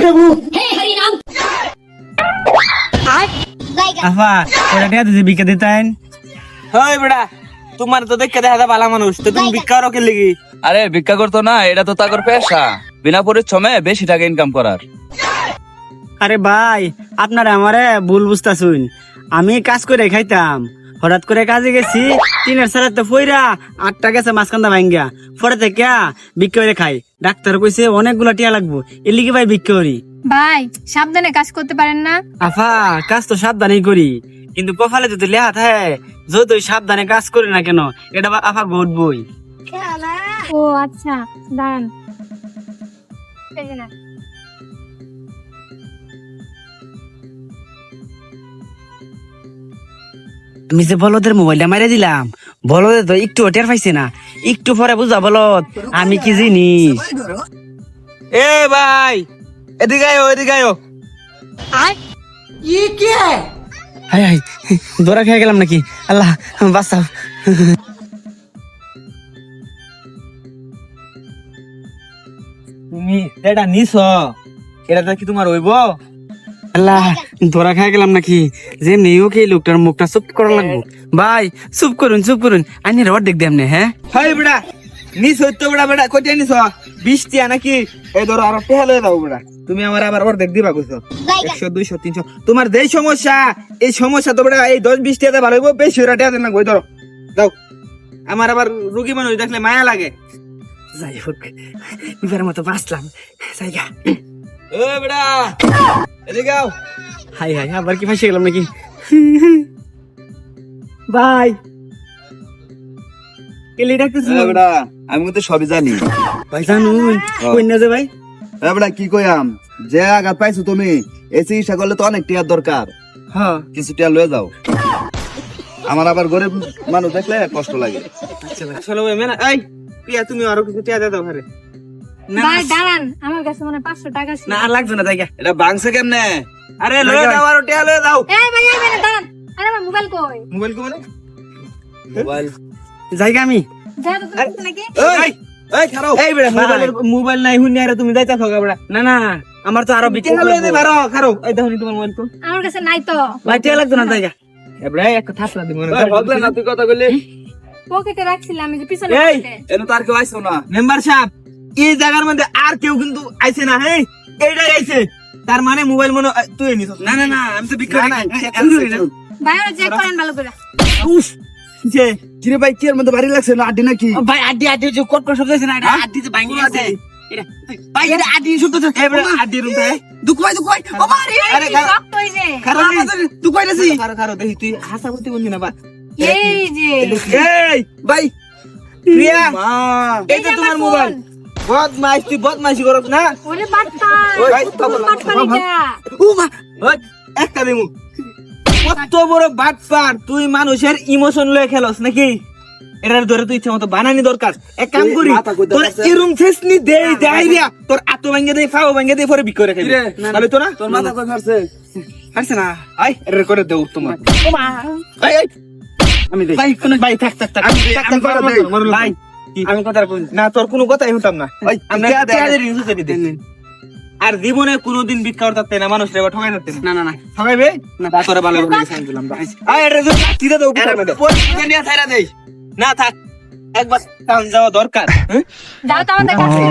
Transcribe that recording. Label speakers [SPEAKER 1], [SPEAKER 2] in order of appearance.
[SPEAKER 1] प्रभु
[SPEAKER 2] আফা ওটা টিয়া দিতে ভিক্ষা দিতেন।
[SPEAKER 3] হয় বেটা, তোমার তো দেখে দেখা যায় ভালো মানুষ, তো তুমি ভিক্ষা করো কে লিগি?
[SPEAKER 4] আরে ভিক্ষা করতো না, এটা তো তাকর পেশা, বিনা পরিশ্রমে বেশি টাকা ইনকাম করার।
[SPEAKER 2] আরে ভাই আপনারা আমারে ভুল বুঝতাছুন, আমি কাজ করে খাইতাম, হঠাৎ করে কাজে গেছি, টিনের সারাতে ফইরা 8টা গেছে মাঝখানটা ভাঙ্গা, পরে থেকে ভিক্ষা করে খাই। ডাক্তার কইছে অনেকগুলা টিয়া লাগবো, এর লিগে ভাই ভিক্ষা করি।
[SPEAKER 5] ভাই সাবধানে কাজ করতে পারেন না?
[SPEAKER 2] আফা কাজ তো সাবধানেই করি, কিন্তু কপালে যদি লেখা থাকে যতই সাবধানে কাজ করি না কেন এটা আফা ঘটবই।
[SPEAKER 5] ও আচ্ছা, দাঁড়ান। এই যে না।
[SPEAKER 2] আমি যে বলদের মোবাইলটা মারে দিলাম, বলদে তো একটু টের পাইছে না, একটু পরে বুঝা বলদ আমি কি জিনিস।
[SPEAKER 3] এ ভাই এদিকে আয়, এদিকে আয়।
[SPEAKER 2] হাই হাই ধরা খেয়ে গেলাম নাকি, আল্লাহ বাঁচাও।
[SPEAKER 3] তুমি এটা নিছ, এটা কি তোমার হইব?
[SPEAKER 2] আল্লাহ ধরা খেয়ে গেলাম নাকি, যে মেয়েও কি লোকটার মুখটা চুপ করা লাগবো। ভাই চুপ করুন আনি রড দেখ দেম নে। হ্যাঁ
[SPEAKER 3] হয় বেটা, নিছ হইতো বেটা, বেটা কইতে নিছ 20 টিয়া নাকি? এই ধরো আর টেহা লয়ে দাও বেটা, তুমি আমার আবার অর্ধেক দিবা কইছো। 100 200 300 তোমার যেই সমস্যা, এই সমস্যা তো বেটা এই 10 20 টিয়াতে ভালো হইব, বেশি হইরা টিয়া দেন না। কই ধরো দাও, আমার আবার রোগী মানুষ দেখলে মায়া লাগে।
[SPEAKER 2] যাই হোক এবার মতো বাঁচলাম জায়গা।
[SPEAKER 3] ও বেটা এদিকে আও।
[SPEAKER 2] হাই হাই আবার কি ফাঁসে গেলাম নাকি? ভাই কেলি ডাকতেছ?
[SPEAKER 1] বেটা আমি তো সবই জানি।
[SPEAKER 2] ভাই জানুন কই না যে ভাই?
[SPEAKER 1] বেটা কি কইয়াম, যে আঘাত পাইছো তুমি, এই চিকিৎসা করলে তো অনেক টিয়ার দরকার,
[SPEAKER 2] হ্যাঁ
[SPEAKER 1] কিছু টিয়া লয়ে যাও। আমার আবার গরিব মানুষ দেখলে কষ্ট লাগে।
[SPEAKER 2] আচ্ছা ভাই।
[SPEAKER 3] আসলে ওই মেনা এই প্রিয়া, তুমি আরো কিছু টিয়া দাও ঘরে।
[SPEAKER 5] ভাই দাঁড়ান, আমার কাছে মানে 500 টাকা ছিল।
[SPEAKER 2] না আর লাগবে না জায়গা।
[SPEAKER 1] এটা ভাঙছে কেমনে?
[SPEAKER 3] আরে লয়ে দাও, আরো টিয়া লয়ে দাও।
[SPEAKER 5] এই ভাই দাঁড়ান, আরে আমার মোবাইল কই?
[SPEAKER 3] মোবাইল কো মানে?
[SPEAKER 1] মোবাইল
[SPEAKER 2] জায়গা আমি
[SPEAKER 5] যা তো তুমি নাকি?
[SPEAKER 3] এই এই খারাও, এই বেটা মোবাইল নাই হুনি, আরে তুমি যাইতা থাকা বেটা।
[SPEAKER 2] না না আমার তো আরো বিক্রি
[SPEAKER 3] টিয়া লয়ে দে বারো খারাও। এই দেখো নি তোমার মোবাইল তো।
[SPEAKER 5] আমার কাছে নাই তো।
[SPEAKER 2] ভাই টিয়া লাগবে না জায়গা।
[SPEAKER 3] এ বেটা একটা থাপলা দি মনে।
[SPEAKER 1] হগলে না তুই কথা কইলি।
[SPEAKER 5] পকেটে রাখছিলাম, আমি যে পিছনে
[SPEAKER 3] এই
[SPEAKER 5] পকেটে।
[SPEAKER 1] এনে তার কেউ আইছো না।
[SPEAKER 3] মেম্বার সাহেব, এই জায়গার মধ্যে আর কেউ কিন্তু আইছে না। হ্যাঁ এইটাই আইছে, তার মানে মোবাইল মনে তুই নিছ।
[SPEAKER 2] না না না আমি তো বিক্রি
[SPEAKER 3] না,
[SPEAKER 2] করি
[SPEAKER 3] না,
[SPEAKER 2] না।
[SPEAKER 5] ভাই ওরা চেক করেন ভালো করে।
[SPEAKER 3] উফ যে
[SPEAKER 1] কিরে ভাই কি এর মধ্যে ভারী লাগছে না আড্ডি নাকি?
[SPEAKER 2] ও ভাই আড্ডি আড্ডি যে কট কট শব্দ আছে না, এটা আড্ডি যে ভাঙি আছে এটা। ভাই এটা আড্ডি শব্দ আছে।
[SPEAKER 3] এই বেটা আড্ডি রুম তাই
[SPEAKER 2] দুঃখ ভাই ও মারি।
[SPEAKER 3] আরে
[SPEAKER 5] কি রক্ত হই যে।
[SPEAKER 3] খারাপ
[SPEAKER 2] দুঃখ হইতাছি।
[SPEAKER 3] খারাপ দেখি তুই হাসাবতি বন্ধু না বা।
[SPEAKER 5] এই যে
[SPEAKER 3] এই ভাই প্রিয়া,
[SPEAKER 1] মা
[SPEAKER 3] এই তো তোমার মোবাইল। বদমাইশ, তুই বদমাইশি করছ না?
[SPEAKER 5] ওরে বাট্টা,
[SPEAKER 3] ওই ভাই,
[SPEAKER 5] বাট্টারিটা।
[SPEAKER 3] ও মা, ওই একটা দিমু। কত বড় বাটপার তুই, মানুষের ইমোশন লয়ে খেলস নাকি? এটার ধরে তুই ইচ্ছা মতো বানানি দরকার। এক কাম করি,
[SPEAKER 1] মাথা কইতে
[SPEAKER 3] তোর
[SPEAKER 1] আছে।
[SPEAKER 3] এরুম ছেসনি দেই ডাইরিয়া, তোর আতো ভাঙ্গে দেই, ফাও ভাঙ্গে দেই, পরে বিক্রি খাবি।
[SPEAKER 1] কিরে?
[SPEAKER 3] তাহলে তো না
[SPEAKER 1] তোর মাথা কই মারছে?
[SPEAKER 3] পারছে না। আই এর করে দেও তোমার।
[SPEAKER 5] ও মা,
[SPEAKER 3] আই আই
[SPEAKER 1] আমি দেই।
[SPEAKER 3] ভাই কোন ভাই থাক থাক থাক
[SPEAKER 1] আমি
[SPEAKER 3] কথা
[SPEAKER 1] দেই।
[SPEAKER 3] ভাই আমি কথা কই না, তোর কোনো কথাই হতাম না।
[SPEAKER 1] ওই
[SPEAKER 3] আমরা
[SPEAKER 1] টিয়া দে।
[SPEAKER 3] টিয়াদের ইউজ করে দিই। আর জীবনে কোনোদিন ভিক্ষা করতে না, মানুষ রে ঠকাই করতে না।
[SPEAKER 2] না না না
[SPEAKER 3] ঠকাইবে না, তোরে ভালো করে সাইন দিলাম। আই এর যে চিদা দাও উপরে মে দাও।
[SPEAKER 1] পরিস্থিতি নিয়ে ছাইরা দেই।
[SPEAKER 3] না থাক, একবার টাউন যাওয়া দরকার। হ্যাঁ
[SPEAKER 5] যাও তো আমাদের কাছে।